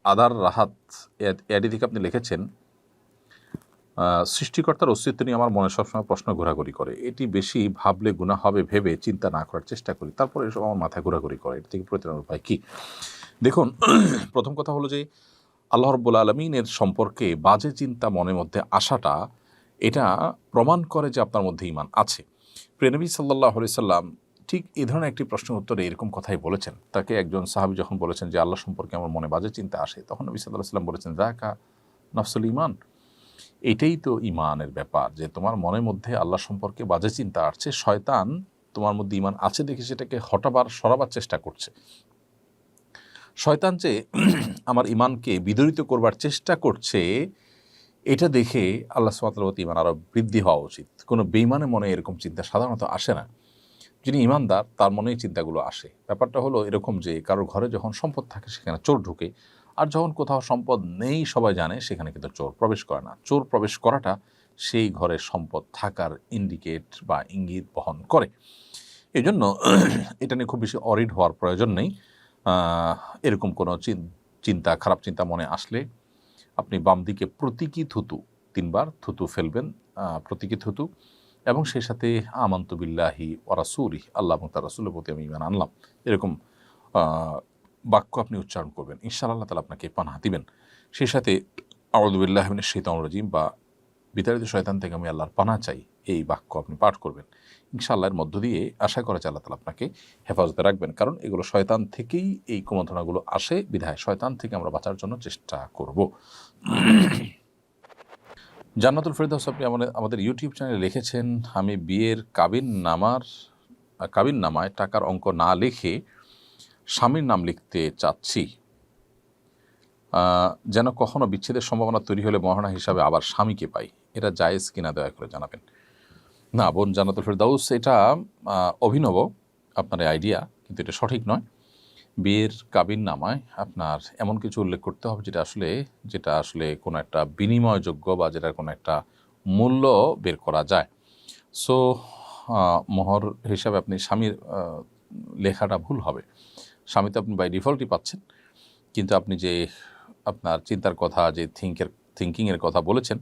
আদার রাহাত এডি থেকে আপনি লিখেছেন, সৃষ্টিকর্তার অস্তিত্ব নিয়ে আমার মনে সবসময় প্রশ্ন ঘোরাঘুরি করে। এটি বেশি ভাবলে গুনাহ হবে ভেবে চিন্তা না করার চেষ্টা করি, তারপরে এসব আমার মাথায় ঘোরাঘুরি করে। এটা থেকে পরিত্রাণের উপায় কী? দেখুন, প্রথম কথা হলো যে আল্লাহ রাব্বুল আলামিনের সম্পর্কে বাজে চিন্তা মনের মধ্যে আসাটা, এটা প্রমাণ করে যে আপনার মধ্যে ঈমান আছে। প্রিয় নবী সাল্লাল্লাহু আলাইহি সাল্লাম ঠিক এই ধরনের একটি প্রশ্নের উত্তরে এরকম কথাই বলেছেন। তাকে একজন সাহাবী যখন বলেছেন যে আল্লাহ সম্পর্কে আমার মনে বাজে চিন্তা আসে, তখন নবী সাল্লাল্লাহু আলাইহি সাল্লাম বলেছেন, যাকা নাফসুল ঈমান, এটাই তো ঈমানের ব্যাপার, যে তোমার মনের মধ্যে আল্লাহ সম্পর্কে বাজে চিন্তা আসছে, শয়তান তোমার মধ্যে ঈমান আছে দেখে সেটাকে সরাবার চেষ্টা করছে। শয়তান যে আমার ঈমানকে বিদরিত করবার চেষ্টা করছে, এটা দেখে আল্লাহ সুবহানাহু ওয়া তাআলার প্রতি ঈমান আরও বৃদ্ধি হওয়া উচিত। কোনো বেঈমানের মনে এরকম চিন্তা সাধারণত আসে না। যিনি ঈমানদার তার মনেই চিন্তাগুলো আসে। ব্যাপারটা হলো এরকম যে কারোর ঘরে যখন সম্পদ থাকে সেখানে চোর ঢুকে, আর যখন কোথাও সম্পদ নেই সবাই জানে সেখানে কিন্তু চোর প্রবেশ করে না। চোর প্রবেশ করাটা সেই ঘরে সম্পদ থাকার ইন্ডিকেট বা ইঙ্গিত বহন করে। এজন্য এটা নিয়ে খুব বেশি অরিড হওয়ার প্রয়োজন নেই। এরকম কোনো চিন্তা, খারাপ চিন্তা মনে আসলে আপনি বাম দিকে প্রতীকী থুতু ৩ বার থুতু ফেলবেন, প্রতীকী থুতু, এবং সেই সাথে আমান্তু বিল্লাহি ওয়া রাসূলিহি, আল্লাহ এবং তার রাসূলের প্রতি আমি ঈমান আনলাম, এরকম বাক্য আপনি উচ্চারণ করবেন। ইনশাআল্লাহ আল্লাহ তাআলা আপনাকে পানাহ দিবেন। সেই সাথে আউযু বিল্লাহি মিনাশ শাইতানির রাজিম বা বিতাড়িত শয়তান থেকে আমি আল্লাহর পানাহ চাই, এই বাক্য আপনি পাঠ করবেন। ইনশাআল্লাহ এর মধ্য দিয়ে আশা করা যায় আল্লাহ তাআলা আপনাকে হেফাজতে রাখবেন। কারণ এগুলো শয়তান থেকেই এই কুমন্ত্রণাগুলো আসে, বিধায় শয়তান থেকে আমরা বাঁচার জন্য চেষ্টা করব। জান্নাতুল ফেরদৌস আপনি আমাদের ইউটিউব চ্যানেলে লিখেছেন, আমি বিয়ের কাবিননামায় টাকার অঙ্ক না লিখে স্বামীর নাম লিখতে চাচ্ছি, যেন কখনো বিচ্ছেদের সম্ভাবনা তৈরি হলে মহারণা হিসাবে আবার স্বামীকে পাই। এটা জায়েজ কিনা দয়া করে জানাবেন। না বোন জান্নাতুল ফেরদৌস, এটা অভিনব আপনার আইডিয়া, কিন্তু এটা সঠিক নয়। বিয়ের কাবিননামায় আপনার এমন কিছু উল্লেখ করতে হবে যেটা আসলে কোনো একটা বিনিময়যোগ্য বা যেটার কোনো একটা মূল্য বের করা যায়। সো মোহর হিসাবে আপনি স্বামীর লেখাটা ভুল হবে। স্বামী তো আপনি বাই ডিফল্টই পাচ্ছেন, কিন্তু আপনি যে আপনার চিন্তার কথা, যে থিঙ্কিংয়ের কথা বলেছেন,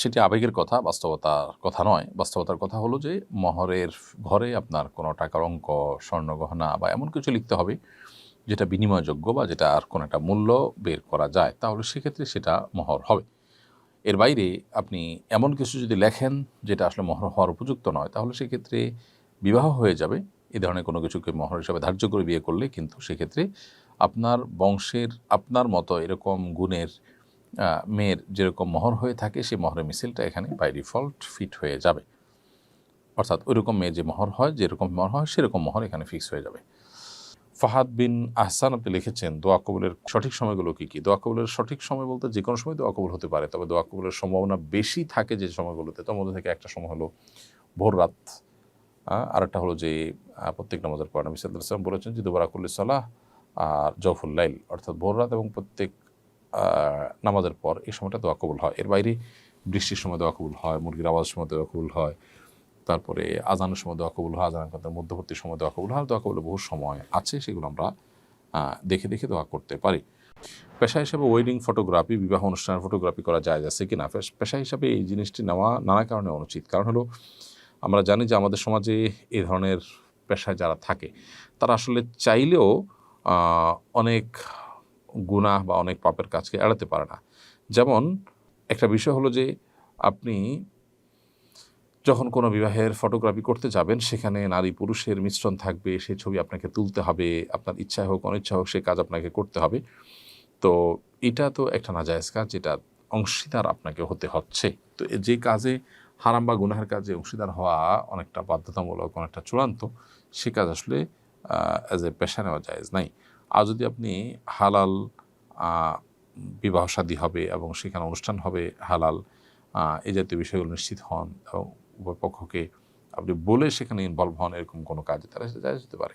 সেটি আবেগের কথা, বাস্তবতার কথা নয়। বাস্তবতার কথা হলো যে মোহরের ঘরে আপনার কোনো টাকার অঙ্ক, স্বর্ণগহনা বা এমন কিছু লিখতে হবে যেটা বিনিময়যোগ্য বা যেটা আর কোনো একটা মূল্য বের করা যায়, তাহলে সেক্ষেত্রে সেটা মোহর হবে। এর বাইরে আপনি এমন কিছু যদি লেখেন যেটা আসলে মোহর হওয়ার উপযুক্ত নয়, তাহলে সেক্ষেত্রে বিবাহ হয়ে যাবে। এ ধরনের কোনো কিছুকে মোহর হিসাবে ধার্য করে বিয়ে করলে কিন্তু সেক্ষেত্রে আপনার বংশের আপনার মতো এরকম গুণের মেয়ের যেরকম মোহর হয়ে থাকে, সেই মোহরের মিছিলটা এখানে বাই ডিফল্ট ফিট হয়ে যাবে। অর্থাৎ ওইরকম মেয়ে যে মোহর হয়, যেরকম মোহর হয় সেরকম মোহর এখানে ফিক্স হয়ে যাবে। ফাহাদ বিন আহসান আপনি লিখেছেন, দোয়া কবুলের সঠিক সময়গুলো কী কী? দোয়া কবুলের সঠিক সময় বলতে যে কোনো সময় দোয়া কবুল হতে পারে, তবে দোয়া কবুলের সম্ভাবনা বেশি থাকে যে সময়গুলোতে, তার মধ্যে থেকে একটা সময় হলো ভোর রাত, আরেকটা হলো যে প্রত্যেক নামাজের পর নবী সাল্লাল্লাহু আলাইহি ওয়াসাল্লাম বলেছেন যে দুবারাকুল্লি সালাহ আর জওফুল লাইল, অর্থাৎ ভোর রাত এবং প্রত্যেক নামাজের পর এই সময়টা দোয়া কবুল হয়। এর বাইরে বৃষ্টির সময় দোয়া কবুল হয়, মুরগির আওয়াজের সময় দোয়া কবুল হয়, তারপরে আজানের সময় দোয়া কবুল হয়, আজানের মধ্যবর্তী সময় দোয়া কবুল হয়। দোয়া কবুলের বহু সময় আছে, সেগুলো আমরা দেখে দেখে দোয়া করতে পারি। পেশা হিসাবে ওয়েডিং ফটোগ্রাফি, বিবাহ অনুষ্ঠানের ফটোগ্রাফি করা যায় আছে কিনা? পেশা হিসাবে এই জিনিসটি নেওয়া নানা কারণে অনুচিত। কারণ হলো আমরা জানি যে আমাদের সমাজে এ ধরনের পেশায় যারা থাকে তারা আসলে চাইলেও অনেক গুনাহ বা অনেক পাপের কাজকে এড়াতে পারে না। যেমন একটা বিষয় হলো যে আপনি যখন কোনো বিবাহের ফটোগ্রাফি করতে যাবেন, সেখানে নারী পুরুষের মিশ্রণ থাকবে, সেই ছবি আপনাকে তুলতে হবে, আপনার ইচ্ছায় হোক অনিচ্ছা হোক সে কাজ আপনাকে করতে হবে। তো এটা তো একটা নাজায়েজ কাজ, যেটা অংশীদার আপনাকে হতে হচ্ছে। তো যে কাজে হারাম বা গুনাহের কাজে অংশীদার হওয়া অনেকটা বাধ্যতামূলক, অনেকটা চূড়ান্ত, সে কাজ আসলে অ্যাজ এ পেশা নেওয়া জায়েজ নাই। আর যদি আপনি হালাল বিবাহ শাদী হবে এবং সেখানে অনুষ্ঠান হবে হালাল, এই জাতীয় বিষয়গুলো নিশ্চিত হন এবং উভয় পক্ষকে আপনি বলে সেখানে ইনভলভ হন, এরকম কোনো কাজে তারা সেটা জায়েজ হতে পারে,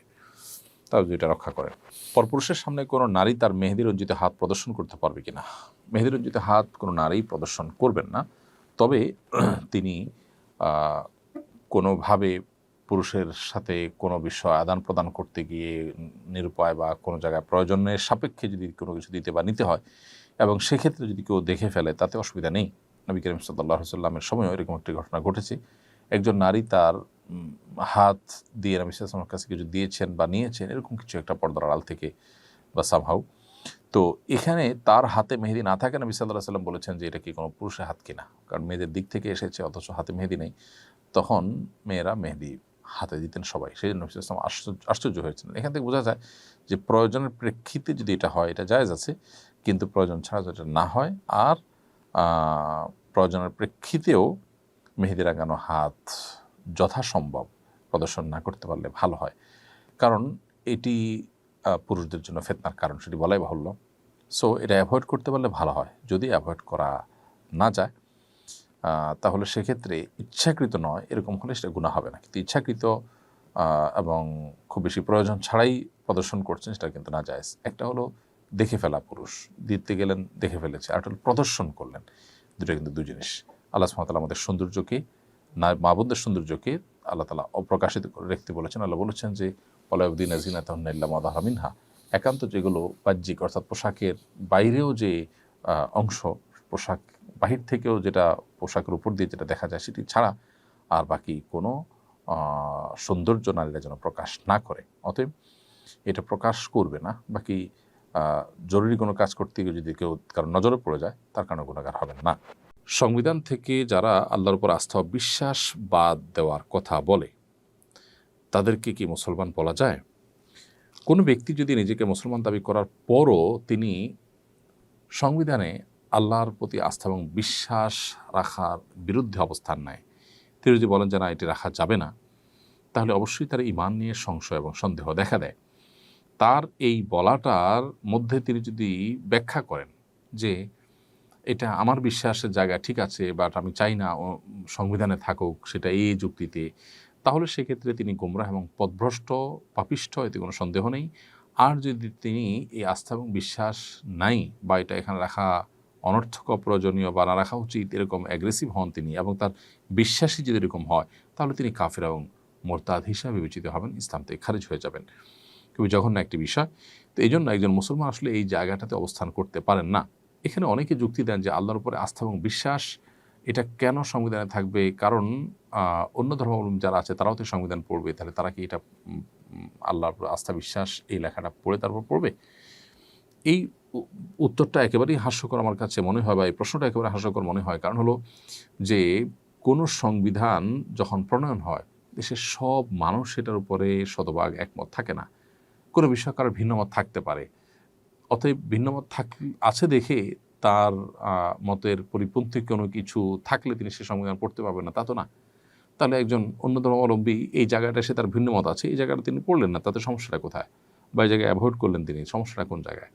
তারা যদি এটা রক্ষা করেন। পরপুরুষের সামনে কোনো নারী তার মেহেদি রঞ্জিত হাত প্রদর্শন করতে পারবে কিনা? মেহেদি রঞ্জিত হাত কোনো নারী প্রদর্শন করবেন না, তবে তিনি কোনোভাবে পুরুষের সাথে কোনো বিষয় আদান প্রদান করতে গিয়ে নিরুপায় বা কোনো জায়গায় প্রয়োজনের সাপেক্ষে যদি কোনো কিছু দিতে বা নিতে হয় এবং সেক্ষেত্রে যদি কেউ দেখে ফেলে তাতে অসুবিধা নেই। নবী করিম সাল্লাল্লাহু আলাইহি ওয়াসাল্লামের সময়ও এরকম একটি ঘটনা ঘটেছে। একজন নারী তার হাত দিয়ে নবী সাল্লাল্লাহু আলাইহি ওয়াসাল্লামের কাছে কিছু দিয়েছেন বা নিয়েছেন, এরকম কিছু একটা পর্দার আড়াল থেকে বা সামহাউ। তো এখানে তার হাতে মেহেদি না থাকে, নবী সাল্লাল্লাহু আলাইহি ওয়াসাল্লাম বলেছেন যে এটা কি কোনো পুরুষের হাত কিনা, কারণ মেয়েদের দিক থেকে এসেছে অথচ হাতে মেহেদি নেই। তখন মেয়েরা মেহেদি হাতে দিতেন সবাই, সেই জন্য নবী সাল্লাল্লাহু আলাইহি ওয়াসাল্লাম আশ্চর্য হয়েছিলেন। এখান থেকে বোঝা যায় যে প্রয়োজনের প্রেক্ষিতে যদি এটা হয় এটা জায়েজ আছে, কিন্তু প্রয়োজন ছাড়া যদি না হয় আর প্রয়োজনের প্রেক্ষিতেও মেহেদি লাগানো হাত যথাসম্ভব প্রদর্শন না করতে পারলে ভালো হয়, কারণ এটি পুরুষদের জন্য ফিতনার কারণ, সেটি বলাই বাহুল্য। সো এটা অ্যাভয়েড করতে পারলে ভালো হয়। যদি অ্যাভয়েড করা না যায় তাহলে সেক্ষেত্রে ইচ্ছাকৃত নয় এরকম হলে সেটা গুনাহ হবে না, কিন্তু ইচ্ছাকৃত এবং খুব বেশি প্রয়োজন ছাড়াই প্রদর্শন করছেন সেটা কিন্তু না জায়েজ। একটা হলো দেখে ফেলা, পুরুষ দিতে গেলেন দেখে ফেলেছে, আর একটা হলো প্রদর্শন করলেন, দুটো কিন্তু দুই জিনিস। আল্লাহ সুবহানাহু ওয়া তাআলা আমাদের সৌন্দর্যকে, মা বোনদের সৌন্দর্যকে আল্লাহ তাআলা অপ্রকাশিত করে রাখতে বলেছেন। আল্লাহ বলেছেন যে ওয়ালা ইউবদিনা যিনাতাহুন্না ইল্লা মা যাহারা মিনহা, একান্ত যেগুলো বাহ্যিক অর্থাৎ পোশাকের বাইরেও যে অংশ, পোশাক বাহির থেকেও যেটা পোশাকের উপর দিয়ে যেটা দেখা যায় সেটি ছাড়া আর বাকি কোনো সৌন্দর্য নারীরা যেন প্রকাশ না করে। অতএব এটা প্রকাশ করবে না। বাকি জরুরি কোনো কাজ করতে গিয়ে যদি কেউ কারণ নজরে পড়ে যায় তার কারণে গুনাহগার হবেন না। সংবিধান থেকে যারা আল্লাহর উপর আস্থা ও বিশ্বাস বাদ দেওয়ার কথা বলে তাদেরকে কি মুসলমান বলা যায়? কোনো ব্যক্তি যদি নিজেকে মুসলমান দাবি করার পরও তিনি সংবিধানে আল্লাহর প্রতি আস্থা এবং বিশ্বাস রাখার বিরুদ্ধে অবস্থান নেয়, তিনি যদি বলেন যে না এটি রাখা যাবে না, তাহলে অবশ্যই তার ঈমান নিয়ে সংশয় এবং সন্দেহ দেখা দেয়। তার এই বলাটার মধ্যে তিনি যদি ব্যাখ্যা করেন যে এটা আমার বিশ্বাসের জায়গা ঠিক আছে, বাট আমি চাই না সংবিধানে থাকুক, সেটা এই যুক্তিতে, তাহলে সেক্ষেত্রে তিনি গোমরাহ এবং পথভ্রষ্ট পাপিষ্ঠ, এতে কোনো সন্দেহ নেই। আর যদি তিনি এই আস্থা এবং বিশ্বাস নাই বা এটা এখানে রাখা অনর্থক, অপ্রয়োজনীয় বা না রাখা উচিত এরকম অ্যাগ্রেসিভ হন তিনি এবং তার বিশ্বাসই যদি এরকম হয়, তাহলে তিনি কাফের এবং মোরতাদ হিসাবে বিবেচিত হবেন, ইসলাম থেকে খারিজ হয়ে যাবেন। খুবই জঘন্য একটি বিষয়। তো এই জন্য একজন মুসলমান আসলে এই জায়গাটাতে অবস্থান করতে পারেন না। এখানে অনেকে যুক্তি দেন যে আল্লাহর উপরে আস্থা এবং বিশ্বাস এটা কেন সংবিধানে থাকবে, কারণ অন্য ধর্মাবলম্বী যারা আছে তারাও তো সংবিধান পড়বে, তাহলে তারা কি এটা আল্লাহর উপর আস্থা বিশ্বাস এই লেখাটা পড়ে তারপর পড়বে? এই উত্তরটা একেবারেই হাস্যকর আমার কাছে মনে হয়, বা এই প্রশ্নটা একেবারে হাস্যকর মনে হয়। কারণ হলো যে কোনো সংবিধান যখন প্রণয়ন হয় দেশের সব মানুষ সেটার উপরে শতভাগ একমত থাকে না, কোনো বিষয় কারোর ভিন্নমত থাকতে পারে। অতএব ভিন্নমত আছে দেখে তার মতের পরিপন্থী কোনো কিছু থাকলে তিনি সে সংবিধান পড়তে পারবেন না, তা তো না। তাহলে একজন অন্য ধর্মাবলম্বী এই জায়গাটা সে তার ভিন্নমত আছে, এই জায়গাটা তিনি পড়লেন না, তাতে সমস্যাটা কোথায়? বা এই জায়গায় অ্যাভয়েড করলেন তিনি, সমস্যাটা কোন জায়গায়?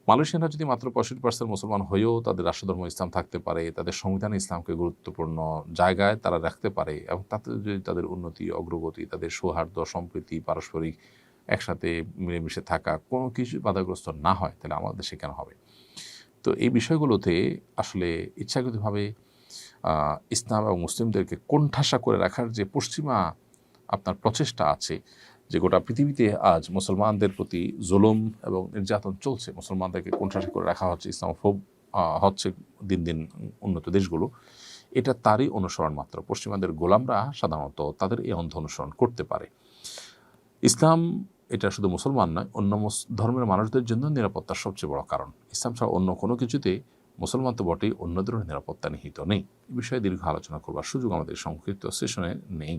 মালয়েশিয়ানরা যদি মাত্র 65% মুসলমান হয়েও তাদের রাষ্ট্রধর্ম ইসলাম থাকতে পারে, তাদের সংবিধানে ইসলামকে গুরুত্বপূর্ণ জায়গায় তারা রাখতে পারে এবং তাতে যদি তাদের উন্নতি, অগ্রগতি, তাদের সৌহার্দ্য, সম্প্রীতি, পারস্পরিক একসাথে মিলেমিশে থাকা কোনো কিছু বাধাগ্রস্ত না হয়, তাহলে আমাদের দেশে কেন হবে? তো এই বিষয়গুলোতে আসলে ইচ্ছাকৃতভাবে ইসলাম এবং মুসলিমদেরকে কোণঠাসা করে রাখার যে পশ্চিমা আপনার প্রচেষ্টা আছে, যে গোটা পৃথিবীতে আজ মুসলমানদের প্রতি জুলুম এবং নির্যাতন চলছে, মুসলমানদেরকে কোণঠাসা করে রাখা হচ্ছে, ইসলামোফোব হচ্ছে দিন দিন উন্নত দেশগুলো, এটা তারই অনুসরণ মাত্র। পশ্চিমাদের গোলামরা সাধারণত তাদের এই অন্ধ অনুসরণ করতে পারে। ইসলাম এটা শুধু মুসলমান নয়, অন্য ধর্মের মানুষদের জন্য নিরাপত্তার সবচেয়ে বড় কারণ। ইসলাম ছাড়া অন্য কোনো কিছুতে মুসলমান তো বটেই, অন্যদেরও নিরাপত্তা নিহিত নেই। এই বিষয়ে দীর্ঘ আলোচনা করবার সুযোগ আমাদের সংক্ষিপ্ত সেশনে নেই।